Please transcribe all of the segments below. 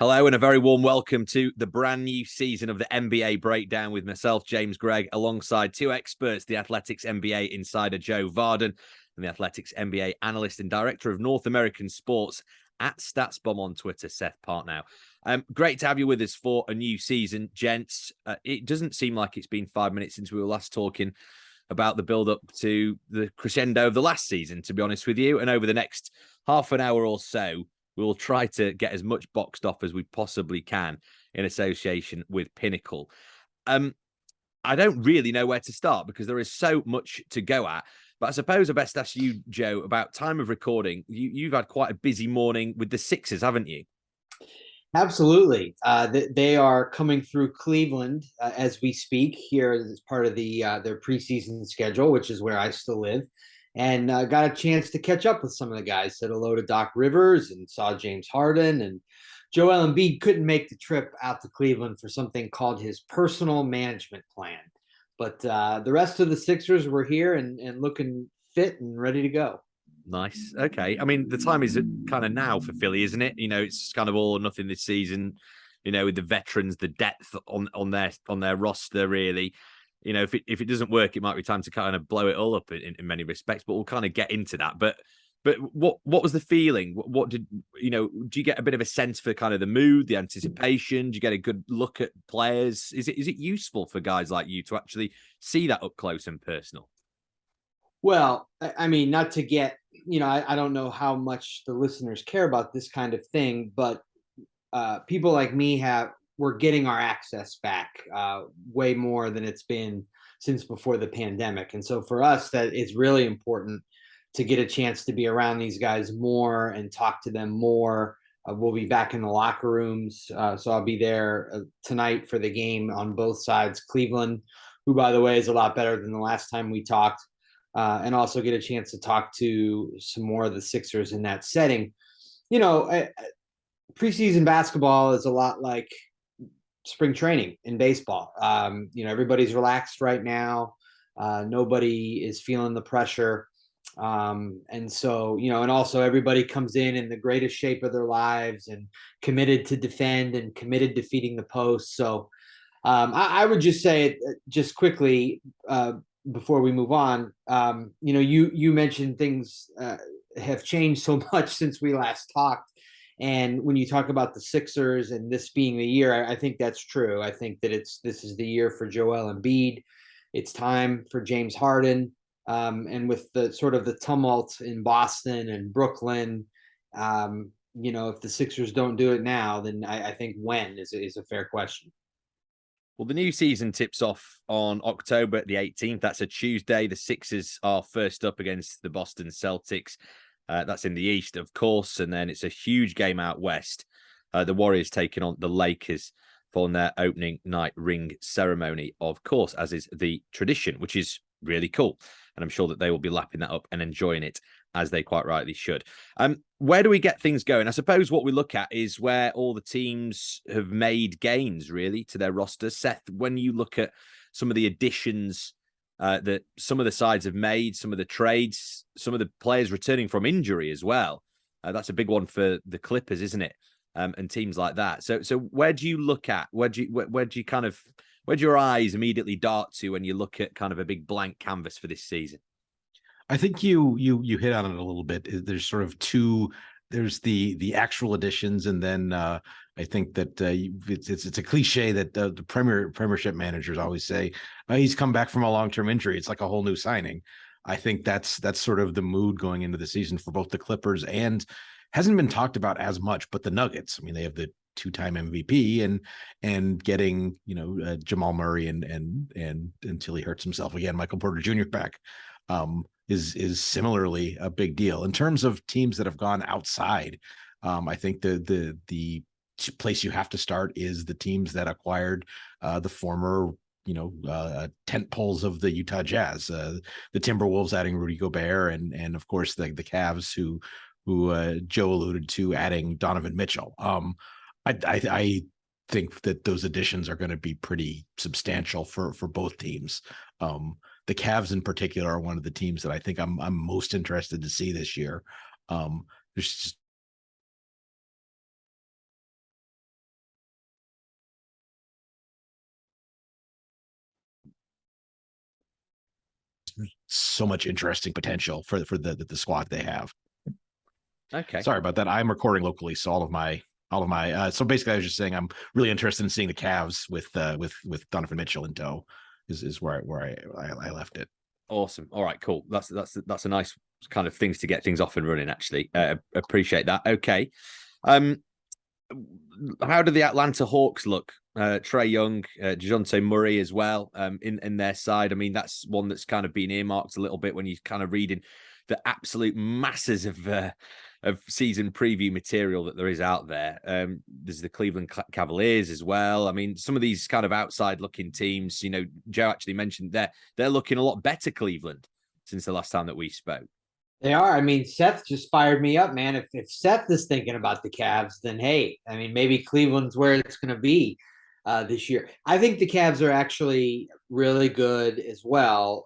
Hello and a very warm welcome to the brand new season of the NBA Breakdown with myself, James Gregg, alongside two experts, the Athletics NBA insider Joe Vardon and the Athletics NBA analyst and director of North American sports at StatsBomb on Twitter, Seth Partnow. Great to have you with us for a new season, gents. It doesn't seem like it's been 5 minutes since we were last talking about the build-up to the crescendo of the last season, to be honest with you. And over the next half an hour or so, we'll try to get as much boxed off as we possibly can in association with Pinnacle. I don't really know where to start because there is so much to go at. But I suppose I best ask you, Joe, about time of recording. You've had quite a busy morning with the Sixers, haven't you? Absolutely. They are coming through Cleveland as we speak here as part of their preseason schedule, which is where I still live. And got a chance to catch up with some of the guys. Said hello to Doc Rivers and saw James Harden. And Joel Embiid couldn't make the trip out to Cleveland for something called his personal management plan. But the rest of the Sixers were here and looking fit and ready to go. Nice. Okay. I mean, the time is kind of now for Philly, isn't it? You know, it's kind of all or nothing this season. You know, with the veterans, the depth on their roster, really. You know, if it doesn't work, it might be time to kind of blow it all up in many respects. But we'll kind of get into that. But what was the feeling? What did you know? Do you get a bit of a sense for kind of the mood, the anticipation? Do you get a good look at players? Is it useful for guys like you to actually see that up close and personal? Well, I mean, not to get, I don't know how much the listeners care about this kind of thing, but people like me we're getting our access back way more than it's been since before the pandemic. And so for us, that is really important to get a chance to be around these guys more and talk to them more. We'll be back in the locker rooms. So I'll be there tonight for the game on both sides. Cleveland, who, by the way, is a lot better than the last time we talked. And also get a chance to talk to some more of the Sixers in that setting. Preseason basketball is a lot like spring training in baseball. Everybody's relaxed right now. Nobody is feeling the pressure. And so, and also everybody comes in the greatest shape of their lives and committed to defend and committed to feeding the post. So I would just say just quickly, before we move on, you mentioned things have changed so much since we last talked. And when you talk about the Sixers and this being the year, I think that's true. I think that this is the year for Joel Embiid. It's time for James Harden. And with the sort of the tumult in Boston and Brooklyn, if the Sixers don't do it now, then I think when is a fair question. Well, the new season tips off on October the 18th. That's a Tuesday. The Sixers are first up against the Boston Celtics. That's in the East, of course. And then it's a huge game out West. The Warriors taking on the Lakers for their opening night ring ceremony, of course, as is the tradition, which is really cool. And I'm sure that they will be lapping that up and enjoying it as they quite rightly should. Where do we get things going? I suppose what we look at is where all the teams have made gains, really, to their roster. Seth, when you look at some of the additions that some of the sides have made, some of the trades, some of the players returning from injury as well, that's a big one for the Clippers, isn't it? And teams like that. So where do you look at? Where do your eyes immediately dart to when you look at kind of a big blank canvas for this season? I think you hit on it a little bit. There's sort of two. There's the actual additions, and then I think that it's a cliche that the premiership managers always say he's come back from a long-term injury. It's like a whole new signing. I think that's sort of the mood going into the season for both the Clippers and hasn't been talked about as much, but the Nuggets. I mean, they have the two-time MVP and getting Jamal Murray and until he hurts himself again, Michael Porter Jr. back. Is similarly a big deal in terms of teams that have gone outside. I think the place you have to start is the teams that acquired the former tent poles of the Utah Jazz, the Timberwolves adding Rudy Gobert and of course the Cavs who Joe alluded to adding Donovan Mitchell. I think that those additions are going to be pretty substantial for both teams. The Cavs in particular are one of the teams that I think I'm most interested to see this year. There's just so much interesting potential for the squad they have. Okay. Sorry about that. I'm recording locally, so all of my so basically I was just saying I'm really interested in seeing the Cavs with Donovan Mitchell in tow is where I left it. Awesome. All right, cool. That's a nice kind of things to get things off and running, actually. Appreciate that. Okay. How do the Atlanta Hawks look? Trae Young, DeJounte Murray as well, in their side. I mean, that's one that's kind of been earmarked a little bit when you're kind of reading the absolute masses of season preview material that there is out there. There's the Cleveland Cavaliers as well. I mean, some of these kind of outside looking teams, you know, Joe actually mentioned they're looking a lot better, Cleveland, since the last time that we spoke. They are. I mean, Seth just fired me up, man. If Seth is thinking about the Cavs, then hey, I mean, maybe Cleveland's where it's going to be this year. I think the Cavs are actually really good as well.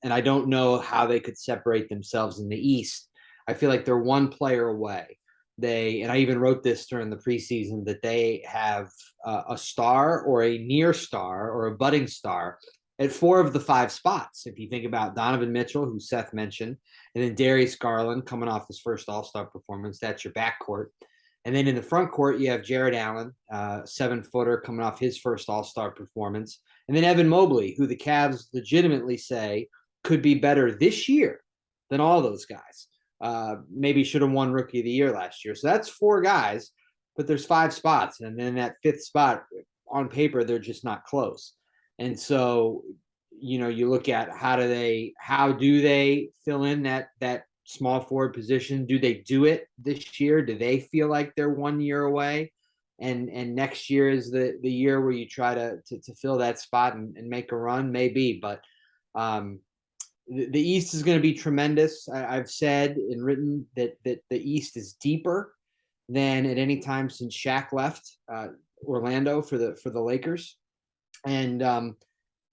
And I don't know how they could separate themselves in the East. I feel like they're one player away. And I even wrote this during the preseason, that they have a star or a near star or a budding star at 4 of the 5 spots. If you think about Donovan Mitchell, who Seth mentioned, and then Darius Garland coming off his first All-Star performance, that's your backcourt. And then in the front court, you have Jared Allen, 7-footer, coming off his first All-Star performance. And then Evan Mobley, who the Cavs legitimately say could be better this year than all those guys. Maybe should have won Rookie of the Year last year. So that's 4 guys, but there's 5 spots. And then that 5th spot, on paper, they're just not close. And so, you know, you look at how do they fill in that small forward position? Do they do it this year? Do they feel like they're 1 year away? And next year is the year where you try to fill that spot and make a run? Maybe, but the East is going to be tremendous. I've said and written that the East is deeper than at any time since Shaq left Orlando for the Lakers. And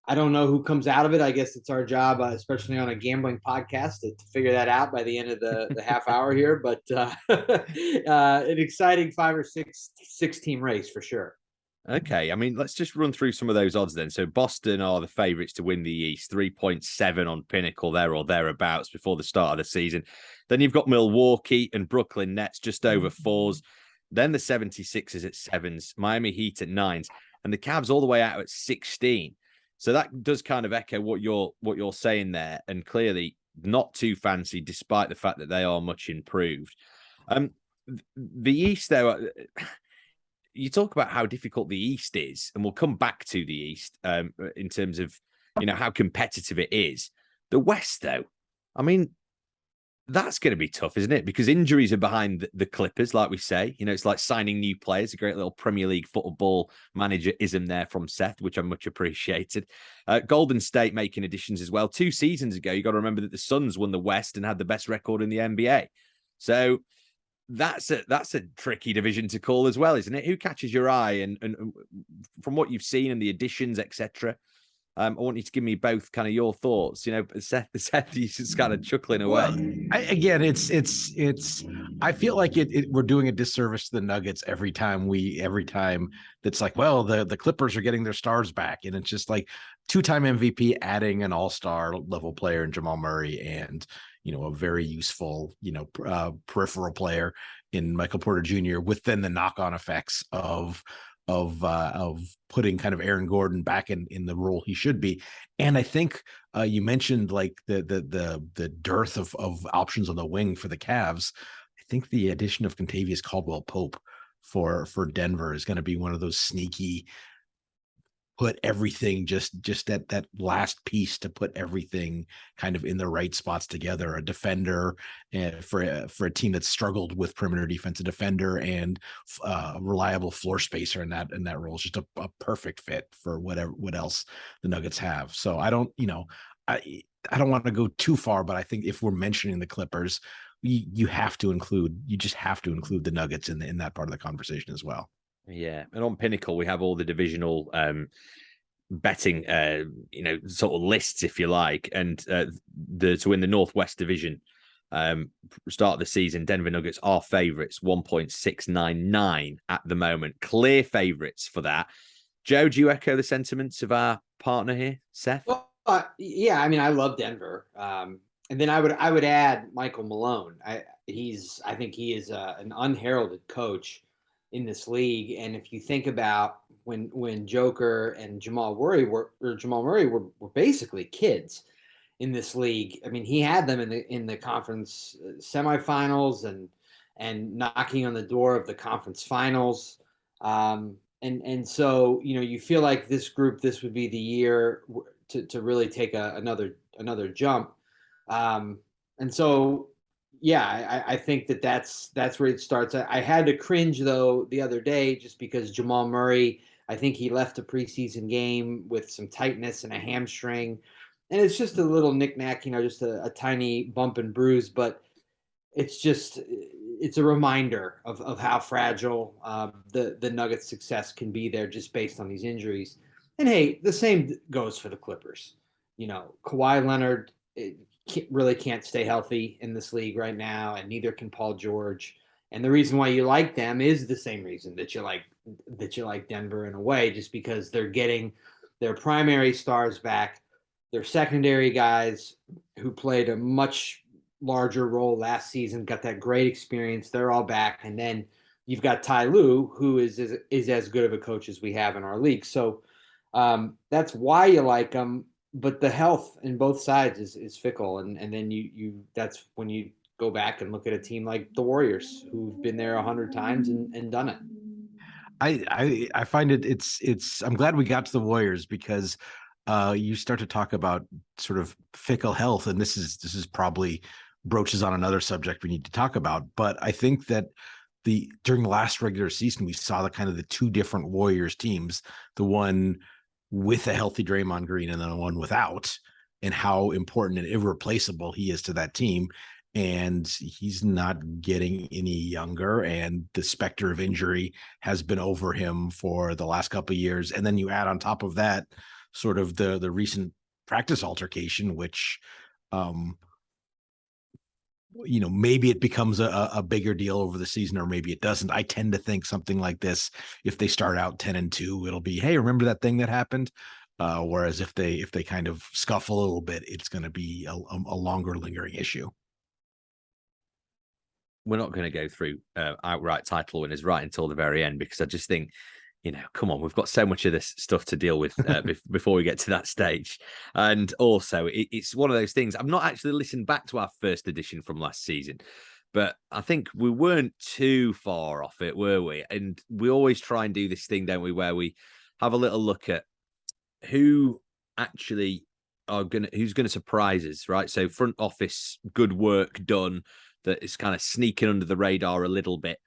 I don't know who comes out of it. I guess it's our job, especially on a gambling podcast, to figure that out by the end of the half hour here. But an exciting 5 or 6 team race for sure. Okay, I mean, let's just run through some of those odds then. So Boston are the favourites to win the East, 3.7 on Pinnacle there or thereabouts before the start of the season. Then you've got Milwaukee and Brooklyn Nets just over 4s. Then the 76ers at 7s, Miami Heat at 9s, and the Cavs all the way out at 16. So that does kind of echo what you're saying there, and clearly not too fancy, despite the fact that they are much improved. The East, though, you talk about how difficult the East is, and we'll come back to the East in terms of, you know, how competitive it is. The West, though, I mean, that's going to be tough, isn't it? Because injuries are behind the Clippers, like we say. You know, it's like signing new players. A great little Premier League football manager-ism there from Seth, which I much appreciated. Golden State making additions as well. 2 seasons ago, you got to remember that the Suns won the West and had the best record in the NBA. So that's a tricky division to call as well, isn't it? Who catches your eye? And from what you've seen and the additions, etc., I want you to give me both kind of your thoughts. You know, Seth, he's just kind of chuckling away. It's. I feel like we're doing a disservice to the Nuggets every time that's like, well, the Clippers are getting their stars back, and it's just like 2-time MVP adding an all-star level player in Jamal Murray, and you know, a very useful, you know, peripheral player in Michael Porter Jr. with then the knock-on effects of putting kind of Aaron Gordon back in the role he should be. And I think you mentioned like the dearth of options on the wing for the Cavs. I think the addition of Kentavious Caldwell-Pope for Denver is going to be one of those sneaky, put everything just that last piece to put everything kind of in the right spots together. A defender for a team that's struggled with perimeter defense, a defender and a reliable floor spacer in that role is just a perfect fit for what else the Nuggets have. So I don't want to go too far, but I think if we're mentioning the Clippers, you just have to include the Nuggets in that part of the conversation as well. Yeah, and on Pinnacle we have all the divisional betting, sort of lists, if you like, and to win the Northwest Division, start of the season, Denver Nuggets are favourites, 1.699 at the moment, clear favourites for that. Joe, do you echo the sentiments of our partner here, Seth? Well, Yeah, I mean, I love Denver. And then I would add Michael Malone. I think he is an unheralded coach in this league. And if you think about when Joker and Jamal Murray were basically kids in this league. I mean, he had them in the conference semifinals and knocking on the door of the conference finals. And so, you feel like this group, this would be the year to really take another jump. And so, yeah, I think that's where it starts. I had to cringe though the other day just because Jamal Murray, I think he left a preseason game with some tightness and a hamstring, and it's just a little knickknack, just a tiny bump and bruise, but it's a reminder of how fragile the Nuggets' success can be there just based on these injuries. And hey, the same goes for the Clippers. Kawhi Leonard really can't stay healthy in this league right now, and neither can Paul George. And the reason why you like them is the same reason that you like Denver in a way, just because they're getting their primary stars back, their secondary guys who played a much larger role last season, got that great experience. They're all back. And then you've got Ty Lue, who is as good of a coach as we have in our league. So that's why you like them. But the health in both sides is fickle. And then that's when you go back and look at a team like the Warriors, who've been there 100 times and done it. I find it's I'm glad we got to the Warriors because you start to talk about sort of fickle health, and this is probably broaches on another subject we need to talk about. But I think that during the last regular season, we saw the two different Warriors teams, the one with a healthy Draymond Green and then the one without, and how important and irreplaceable he is to that team. And he's not getting any younger, and the specter of injury has been over him for the last couple of years. And then you add on top of that sort of the recent practice altercation, which maybe it becomes a bigger deal over the season, or maybe it doesn't. I tend to think something like this, if they start out 10-2, it'll be, hey, remember that thing that happened? Whereas if they kind of scuffle a little bit, it's going to be a longer lingering issue. We're not going to go through outright title winners right until the very end, because I just think, come on, we've got so much of this stuff to deal with before we get to that stage. And also, it's one of those things. I've not actually listened back to our first edition from last season, but I think we weren't too far off it, were we? And we always try and do this thing, don't we, where we have a little look at who actually who's going to surprise us, right? So front office, good work done that is kind of sneaking under the radar a little bit.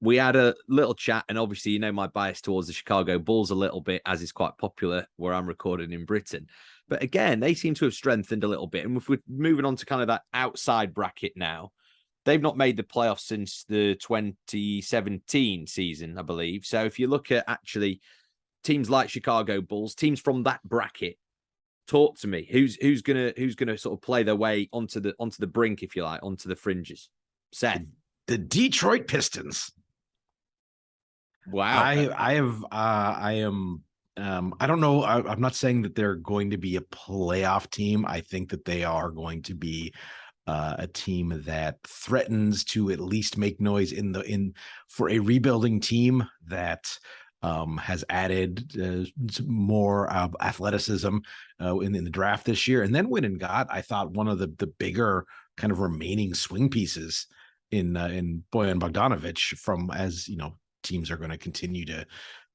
We had a little chat, and obviously, my bias towards the Chicago Bulls a little bit, as is quite popular where I'm recording in Britain. But again, they seem to have strengthened a little bit. And if we're moving on to kind of that outside bracket now, they've not made the playoffs since the 2017 season, I believe. So if you look at actually teams like Chicago Bulls, teams from that bracket, talk to me. Who's gonna sort of play their way onto the brink, if you like, onto the fringes? Seth. The Detroit Pistons. Wow. I don't know. I'm not saying that they're going to be a playoff team. I think that they are going to be a team that threatens to at least make noise for a rebuilding team that has added more athleticism in the draft this year, and then went and got, I thought, one of the bigger kind of remaining swing pieces in Bojan Bogdanovic, from, as teams are going to continue to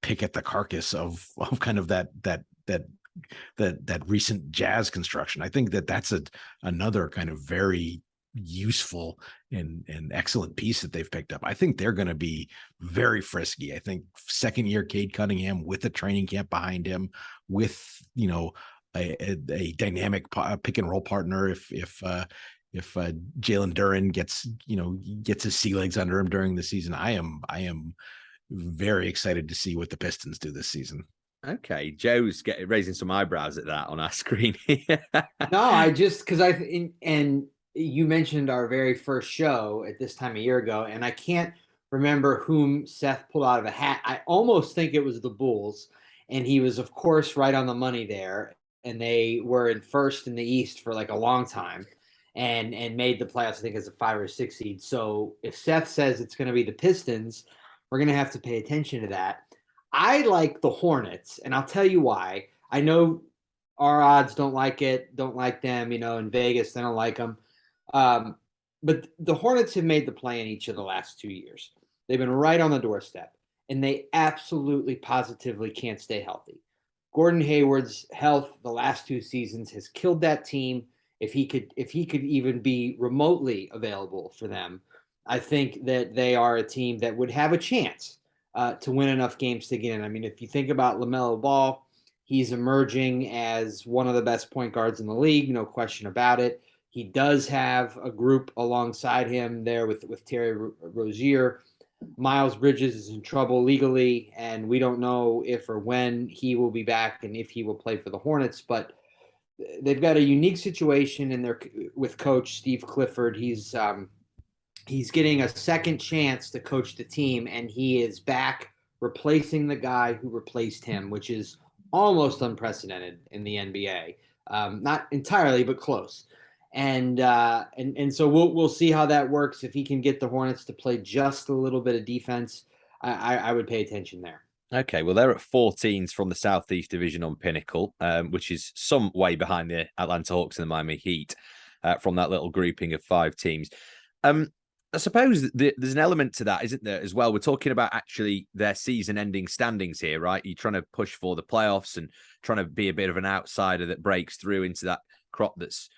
pick at the carcass of kind of that recent Jazz construction. I think that's another kind of very useful and excellent piece that they've picked up. I think they're going to be very frisky. I think second year Cade Cunningham with a training camp behind him, with a dynamic pick and roll partner. If Jalen Duren gets his sea legs under him during the season, I am very excited to see what the Pistons do this season. Okay, Joe's raising some eyebrows at that on our screen. No, I just because and you mentioned our very first show at this time a year ago, and I can't remember whom Seth pulled out of a hat. I almost think it was the Bulls, and he was, of course, right on the money there. and they were in first in the East for like a long time, and made the playoffs, I think, as a 5 or 6 seed. So if Seth says it's going to be the Pistons, we're going to have to pay attention to that. I like the Hornets, and I'll tell you why. I know our odds don't like them, in Vegas, they don't like them. But the Hornets have made the play in each of the last 2 years. They've been right on the doorstep, and they absolutely positively can't stay healthy. Gordon Hayward's health the last 2 seasons has killed that team. If he could even be remotely available for them, I think that they are a team that would have a chance to win enough games to get in. I mean, if you think about LaMelo Ball, he's emerging as one of the best point guards in the league, no question about it. He does have a group alongside him there with Terry Rozier. Miles Bridges is in trouble legally, and we don't know if or when he will be back and if he will play for the Hornets. But they've got a unique situation in there with Coach Steve Clifford. He's getting a second chance to coach the team, and he is back replacing the guy who replaced him, which is almost unprecedented in the NBA. Not entirely, but close. And so we'll see how that works. If he can get the Hornets to play just a little bit of defense, I would pay attention there. Okay, well, they're at 14s from the Southeast Division on Pinnacle, which is some way behind the Atlanta Hawks and the Miami Heat from that little grouping of 5 teams. I suppose there's an element to that, isn't there, as well? We're talking about actually their season-ending standings here, right? You're trying to push for the playoffs and trying to be a bit of an outsider that breaks through into that crop that's,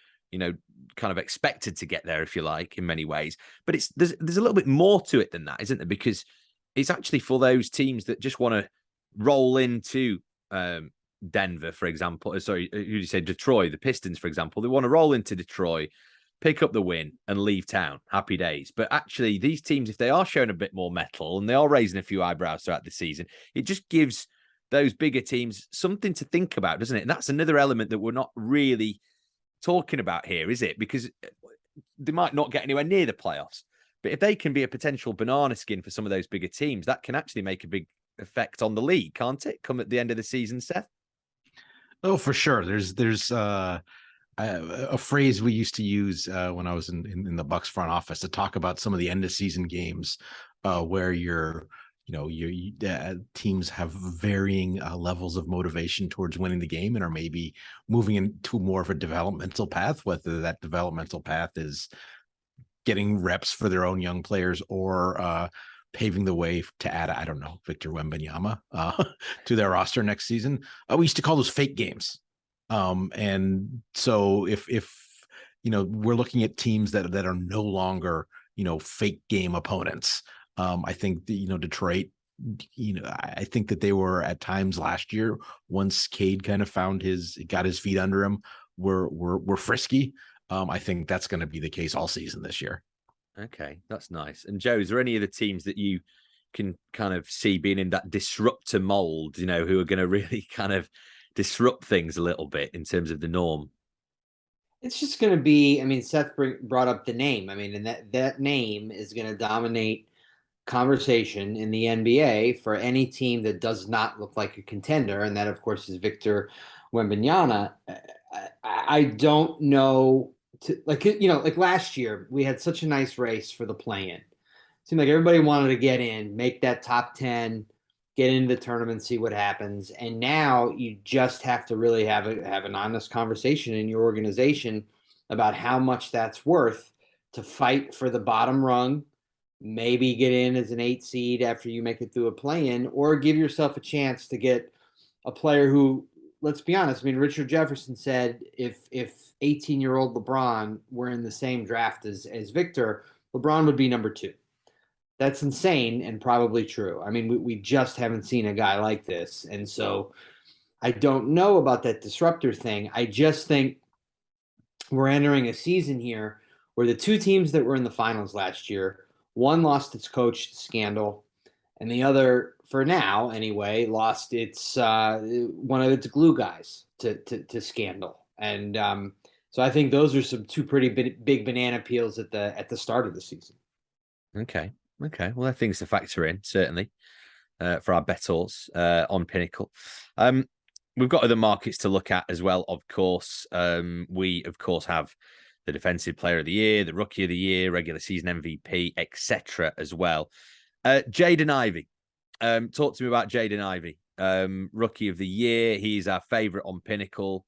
kind of expected to get there, if you like, in many ways. But there's a little bit more to it than that, isn't there? Because it's actually for those teams that just want to roll into Denver, for example. Sorry, who did you say? Detroit, the Pistons, for example. They want to roll into Detroit, pick up the win, and leave town. Happy days. But actually, these teams, if they are showing a bit more mettle and they are raising a few eyebrows throughout the season, it just gives those bigger teams something to think about, doesn't it? And that's another element that we're not really talking about here, is it? Because they might not get anywhere near the playoffs. But if they can be a potential banana skin for some of those bigger teams, that can actually make a big effect on the league, can't it? Come at the end of the season, Seth? Oh, for sure. There's a phrase we used to use when I was in the Bucks front office to talk about some of the end of season games where your teams have varying levels of motivation towards winning the game and are maybe moving into more of a developmental path, whether that developmental path is getting reps for their own young players or paving the way to add, I don't know, Victor Wembanyama to their roster next season. We used to call those fake games. And so if we're looking at teams that are no longer, fake game opponents, I think that, Detroit, I think that they were at times last year, once Cade kind of got his feet under him, were frisky. I think that's going to be the case all season this year. Okay, that's nice. And Joe, is there any of the teams that you can kind of see being in that disruptor mold, who are going to really kind of disrupt things a little bit in terms of the norm? It's just going to be, Seth brought up the name. And that name is going to dominate conversation in the NBA for any team that does not look like a contender. And that, of course, is Victor Wembanyama. I don't know. Like last year, we had such a nice race for the play-in. Seemed like everybody wanted to get in, make that top 10, get into the tournament, see what happens. And now you just have to really have an honest conversation in your organization about how much that's worth to fight for the bottom rung, maybe get in as an 8 seed after you make it through a play-in, or give yourself a chance to get a player who, let's be honest, Richard Jefferson said if 18-year-old LeBron were in the same draft as Victor, LeBron would be number 2. That's insane and probably true. We just haven't seen a guy like this. And so I don't know about that disruptor thing. I just think we're entering a season here where the 2 teams that were in the finals last year, one lost its coach to scandal, and the other, for now anyway, lost its one of its glue guys to scandal. And so I think those are some 2 pretty big banana peels at the start of the season. Okay. Well, there are things to factor in, certainly, for our bettors on Pinnacle. we've got other markets to look at as well, of course. We, of course, have the Defensive Player of the Year, the Rookie of the Year, regular season MVP, etc. as well. Jaden Ivey. Talk to me about Jaden Ivey. Rookie of the Year. He's our favorite on Pinnacle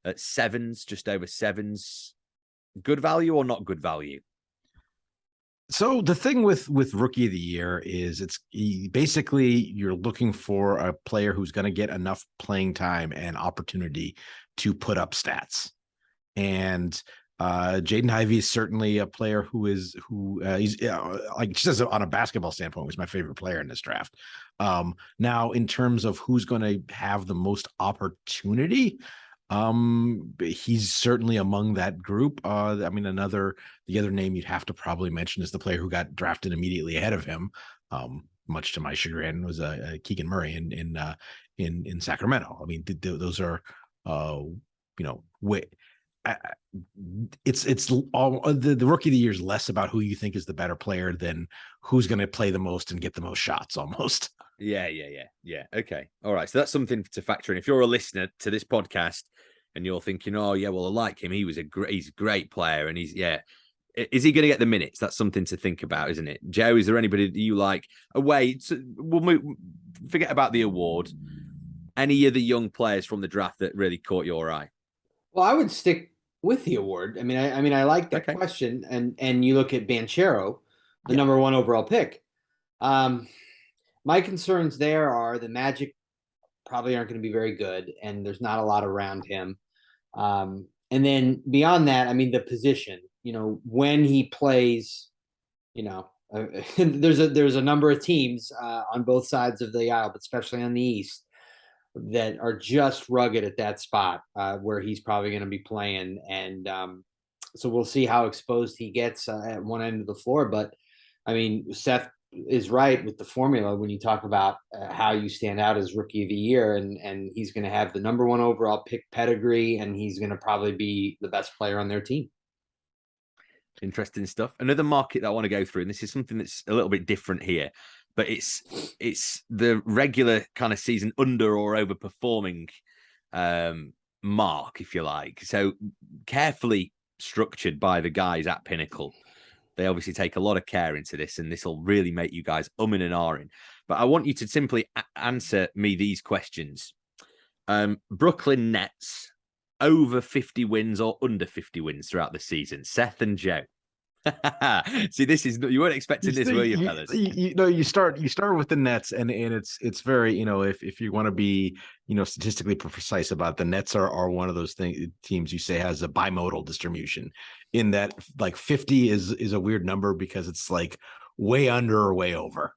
at sevens, just over sevens. Good value or not good value? So the thing with Rookie of the Year is basically you're looking for a player who's going to get enough playing time and opportunity to put up stats. And Jaden Ivey is certainly a player he's like just on a basketball standpoint was my favorite player in this draft. Now in terms of who's going to have the most opportunity, he's certainly among that group. I mean, the other name you'd have to probably mention is the player who got drafted immediately ahead of him, much to my chagrin, was Keegan Murray in Sacramento. I mean, those are, it's all the Rookie of the Year is less about who you think is the better player than who's going to play the most and get the most shots almost. Yeah. Okay. All right. So that's something to factor in. If you're a listener to this podcast and you're thinking, oh yeah, well, I like him. He's a great player. And is he going to get the minutes? That's something to think about, isn't it? Joe, is there anybody that you like? Forget about the award. Any of the young players from the draft that really caught your eye? Well, I would stick with the award. I mean, I like that question. And you look at Banchero, the number 1 overall pick. My concerns there are the Magic probably aren't going to be very good, and there's not a lot around him. And then beyond that, I mean, the position, when he plays, there's a number of teams on both sides of the aisle, but especially on the East, that are just rugged at that spot where he's probably going to be playing. And so we'll see how exposed he gets at one end of the floor. But I mean, Seth is right with the formula when you talk about how you stand out as Rookie of the Year, and he's going to have the number 1 overall pick pedigree, and he's going to probably be the best player on their team. Interesting stuff. Another market that I want to go through, and this is something that's a little bit different here, but it's the regular kind of season under or overperforming mark, if you like. So carefully structured by the guys at Pinnacle. They obviously take a lot of care into this, and this will really make you guys and ahhing. But I want you to simply answer me these questions. Brooklyn Nets, over 50 wins or under 50 wins throughout the season? Seth and Joe. See, this is, you weren't expecting this, were you, fellas? You start with the Nets, and it's very, if you want to be, statistically precise about the Nets are one of those teams you say has a bimodal distribution, in that like 50 is a weird number because it's like way under or way over.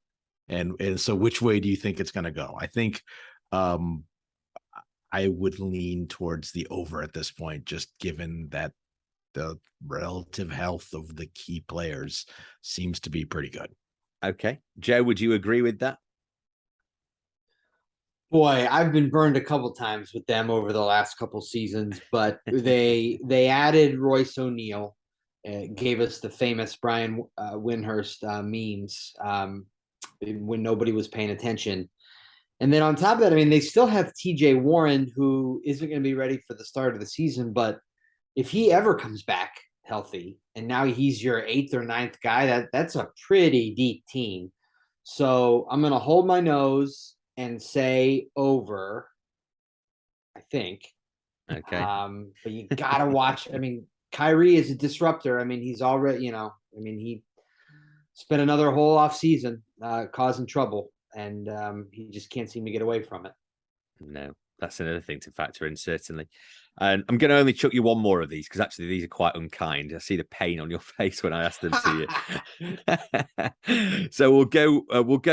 And so which way do you think it's going to go? I think I would lean towards the over at this point, just given that the relative health of the key players seems to be pretty good. Okay. Joe, would you agree with that? Boy, I've been burned a couple times with them over the last couple seasons, but they added Royce O'Neal, gave us the famous Brian Windhurst memes when nobody was paying attention. And then on top of that, I mean, they still have TJ Warren, who isn't going to be ready for the start of the season, but if he ever comes back healthy, and now he's your 8th or 9th guy, that's a pretty deep team. So I'm going to hold my nose and say over, I think. Okay. But you got to watch. I mean, Kyrie is a disruptor. I mean, he's already, he spent another whole off season causing trouble, and he just can't seem to get away from it. No, that's another thing to factor in, certainly. And I'm going to only chuck you one more of these, because actually these are quite unkind. I see the pain on your face when I ask them to you. So we'll go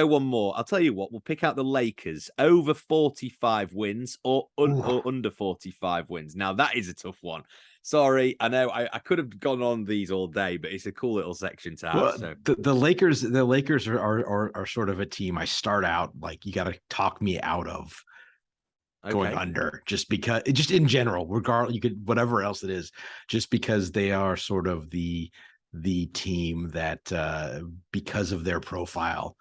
one more. I'll tell you what, we'll pick out the Lakers, over 45 wins or under 45 wins. Now that is a tough one. Sorry, I know I could have gone on these all day, but it's a cool little section to have. Well, so the Lakers are sort of a team I start out like, you got to talk me out of going under, just because, just in general, regardless, you could, whatever else it is, just because they are sort of the team that because of their profile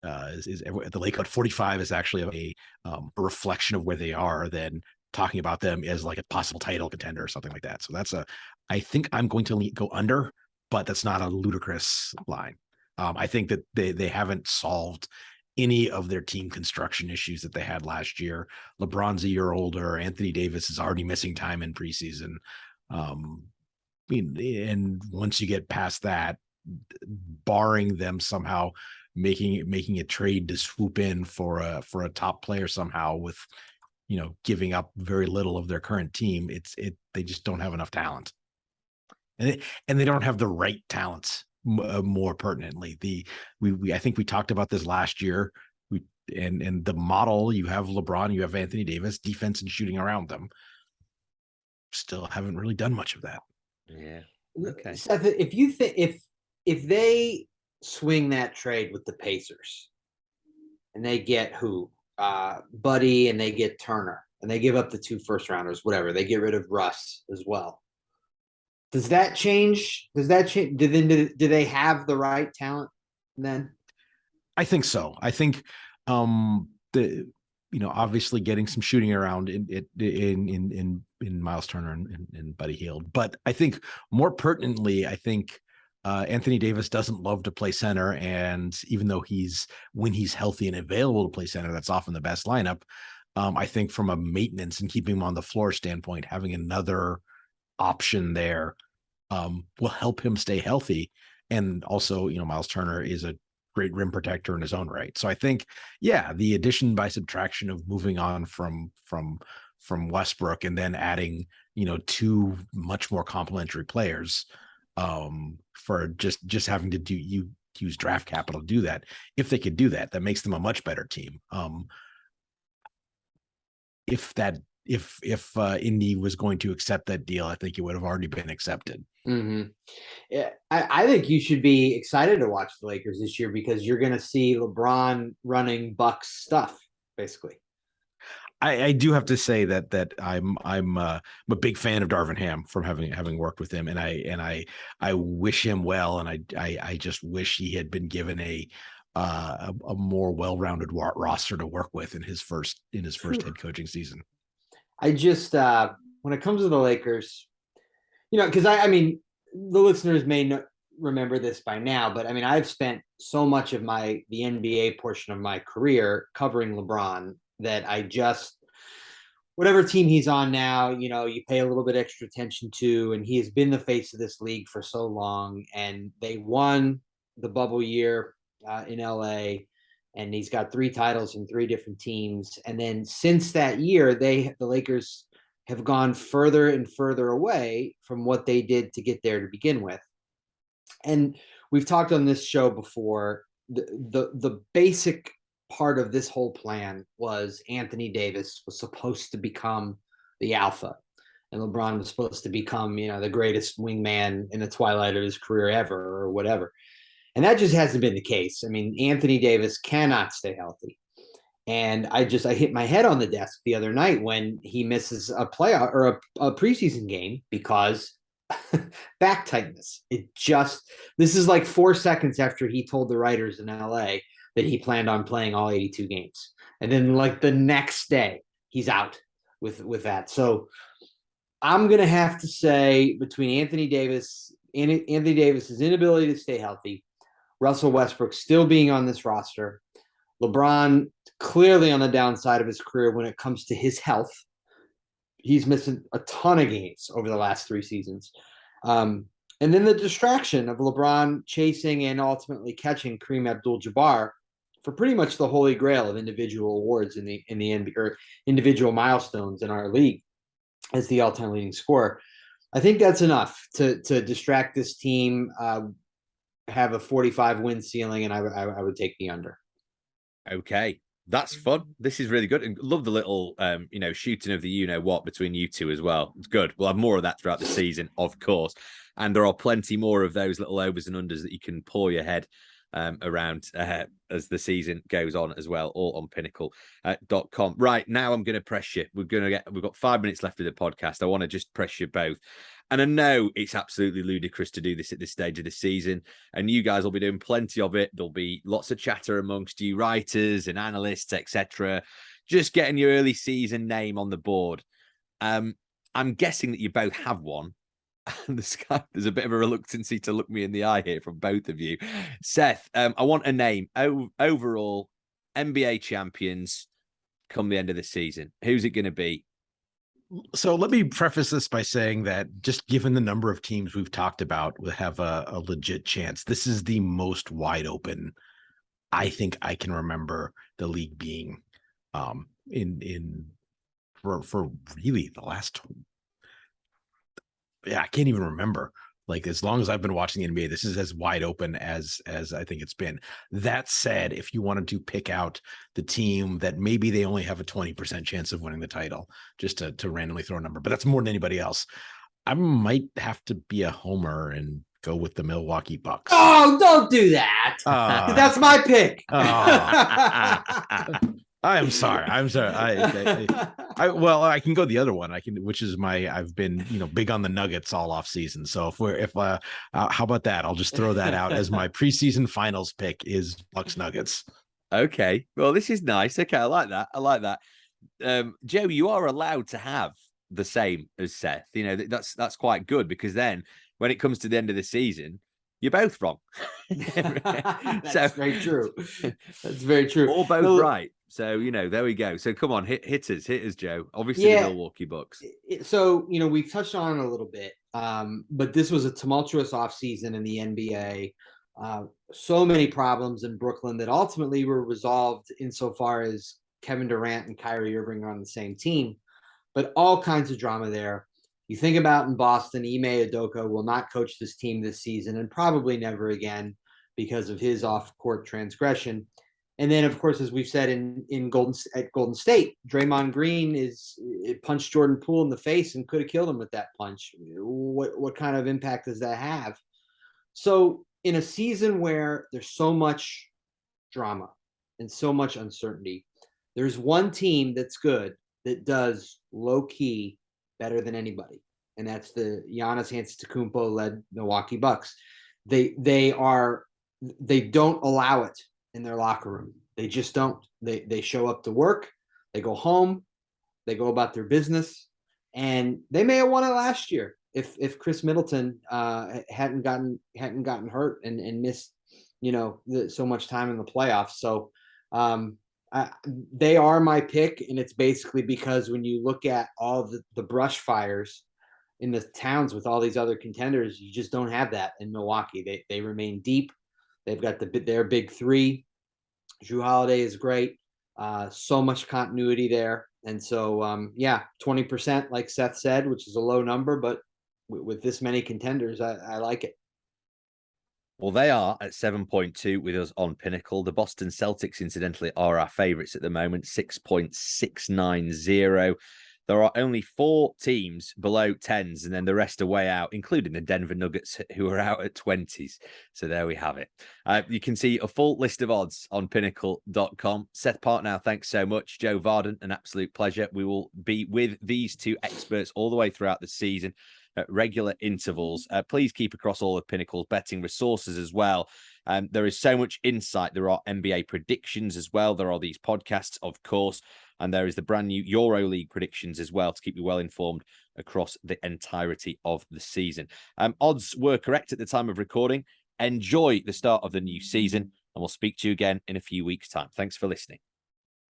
the Lakewood at 45 is actually a reflection of where they are than talking about them as like a possible title contender or something like that. So I think I'm going to go under, but that's not a ludicrous line. I think that they haven't solved any of their team construction issues that they had last year. LeBron's a year older. Anthony Davis is already missing time in preseason. And once you get past that, barring them somehow making a trade to swoop in for a top player somehow with, giving up very little of their current team, they just don't have enough talent, and they don't have the right talents. More pertinently, I think we talked about this last year. And the model, you have LeBron, you have Anthony Davis, defense and shooting around them. Still haven't really done much of that. Yeah. Okay. Seth, if you think if they swing that trade with the Pacers and they get Buddy, and they get Turner, and they give up the 2 first-rounders, whatever, they get rid of Russ as well. Does that change? Do they have the right talent then? I think so. I think obviously getting some shooting around in Miles Turner and Buddy Hield, but I think more pertinently, Anthony Davis doesn't love to play center, and even though when he's healthy and available to play center, that's often the best lineup. I think from a maintenance and keeping him on the floor standpoint, having another option there will help him stay healthy. And also, Miles Turner is a great rim protector in his own right. So I think, the addition by subtraction of moving on from Westbrook and then adding, 2 much more complementary players for just having to use draft capital to do that. If they could do that, that makes them a much better team. If Indy was going to accept that deal, I think it would have already been accepted. Mm-hmm. Yeah, I think you should be excited to watch the Lakers this year because you're going to see LeBron running Bucks stuff, basically. I do have to say that I'm a big fan of Darvin Ham from having worked with him, and I wish him well, and I just wish he had been given a more well-rounded roster to work with in his first head coaching season. I just when it comes to the Lakers, because I mean, the listeners may remember this by now, but I mean, I've spent so much of the NBA portion of my career covering LeBron that whatever team he's on now, you pay a little bit extra attention to, and he has been the face of this league for so long, and they won the bubble year in LA, and he's got 3 titles in 3 different teams. And then since that year, the Lakers have gone further and further away from what they did to get there to begin with. And we've talked on this show before, the basic part of this whole plan was Anthony Davis was supposed to become the alpha, and LeBron was supposed to become, the greatest wingman in the twilight of his career ever, or whatever. And that just hasn't been the case. I mean, Anthony Davis cannot stay healthy. And I hit my head on the desk the other night when he misses a playoff or a preseason game because back tightness. This is like 4 seconds after he told the writers in LA that he planned on playing all 82 games. And then like the next day he's out with that. So I'm going to have to say between Anthony Davis's inability to stay healthy, Russell Westbrook still being on this roster, LeBron clearly on the downside of his career when it comes to his health. He's missing a ton of games over the last 3 seasons. And then the distraction of LeBron chasing and ultimately catching Kareem Abdul-Jabbar for pretty much the holy grail of individual awards in the NBA, or individual milestones in our league as the all-time leading scorer. I think that's enough to distract this team, have a 45 win ceiling, and I would take the under. Okay, that's fun. This is really good, and love the little shooting of the what between you two as well. It's good. We'll have more of that throughout the season, of course, and there are plenty more of those little overs and unders that you can pour your head around as the season goes on as well, all on Pinnacle.com. Right, now I'm going to press you. We've got 5 minutes left of the podcast. I want to just press you both. And I know it's absolutely ludicrous to do this at this stage of the season, and you guys will be doing plenty of it. There'll be lots of chatter amongst you writers and analysts, etc. Just getting your early season name on the board. I'm guessing that you both have one. There's a bit of a reluctancy to look me in the eye here from both of you. Seth, I want a name. Overall, NBA champions come the end of the season. Who's it going to be? So let me preface this by saying that just given the number of teams we've talked about will have a legit chance, this is the most wide open I think I can remember the league being for really the last, I can't even remember. Like, as long as I've been watching the NBA, this is as wide open as I think it's been. That said, if you wanted to pick out the team that maybe they only have a 20% chance of winning the title, just to randomly throw a number, but that's more than anybody else, I might have to be a homer and go with the Milwaukee Bucks. Oh, don't do that. That's my pick. I am sorry. Well, I can go the other one. Which is I've been, big on the Nuggets all off season. So how about that? I'll just throw that out as my preseason finals pick is Bucks Nuggets. Okay. Well, this is nice. Okay. I like that. Joe, you are allowed to have the same as Seth. That's quite good, because then when it comes to the end of the season, you're both wrong. That's very true. That's very true. Or both right. So, there we go. So come on, hit us, Joe. Obviously, the Milwaukee Bucks. So, we've touched on it a little bit, but this was a tumultuous offseason in the NBA. So many problems in Brooklyn that ultimately were resolved insofar as Kevin Durant and Kyrie Irving are on the same team, but all kinds of drama there. You think about in Boston, Ime Udoka will not coach this team this season and probably never again because of his off-court transgression. And then, of course, as we've said at Golden State, Draymond Green punched Jordan Poole in the face and could have killed him with that punch. What kind of impact does that have? So in a season where there's so much drama and so much uncertainty, there's one team that's good that does low-key better than anybody, and that's the Giannis Antetokounmpo-led Milwaukee Bucks. They don't allow it in their locker room. They just don't. They show up to work, they go home, they go about their business, and they may have won it last year if Chris Middleton hadn't gotten hurt and missed so much time in the playoffs. So they are my pick, and it's basically because when you look at all the brush fires in the towns with all these other contenders, you just don't have that in Milwaukee. They remain deep. They've got their big three. Jrue Holiday is great. So much continuity there. And so, 20%, like Seth said, which is a low number, but with this many contenders, I like it. Well, they are at 7.2 with us on Pinnacle. The Boston Celtics, incidentally, are our favorites at the moment, 6.690. There are only 4 teams below 10s, and then the rest are way out, including the Denver Nuggets, who are out at 20s. So there we have it. You can see a full list of odds on Pinnacle.com. Seth Partnow, thanks so much. Joe Vardon, an absolute pleasure. We will be with these two experts all the way throughout the season at regular intervals. Please keep across all of Pinnacle's betting resources as well. There is so much insight. There are NBA predictions as well. There are these podcasts, of course, and there is the brand new EuroLeague predictions as well to keep you well informed across the entirety of the season. Odds were correct at the time of recording. Enjoy the start of the new season, and we'll speak to you again in a few weeks' time. Thanks for listening.